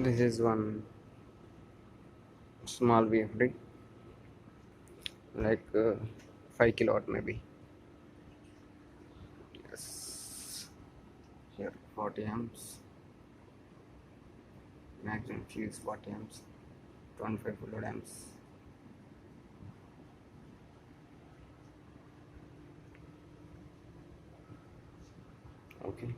This is one small VFD, like 5 kilowatt maybe. Yes, here 40 amps, maximum fuse 40 amps, 25 load amps. Okay,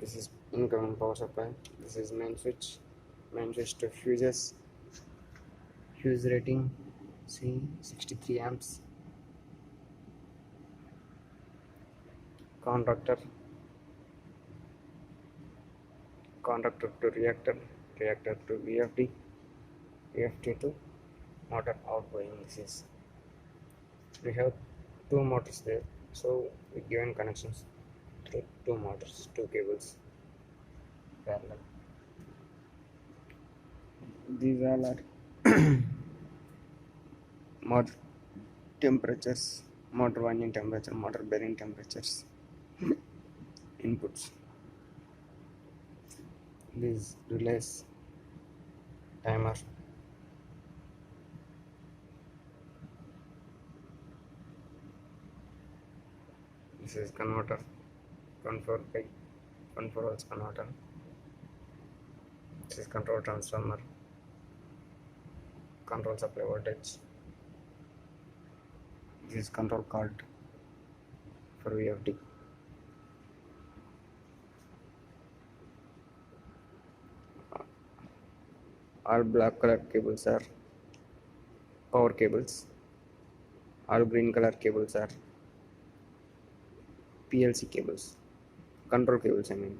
this is incoming power supply. This is main switch to fuses. Fuse rating, see 63 amps. Conductor, conductor to reactor, reactor to VFD, VFD to motor outgoing. This is, we have two motors there, so we given connections through two motors, two cables parallel. These all are motor temperatures, motor winding temperature, motor bearing temperatures, inputs. These relays, timer. This is converter, control by controls converter. This is control transformer, control supply voltage. This is control card for VFD. All black color cables are power cables. All green color cables are PLC cables, control cables I mean.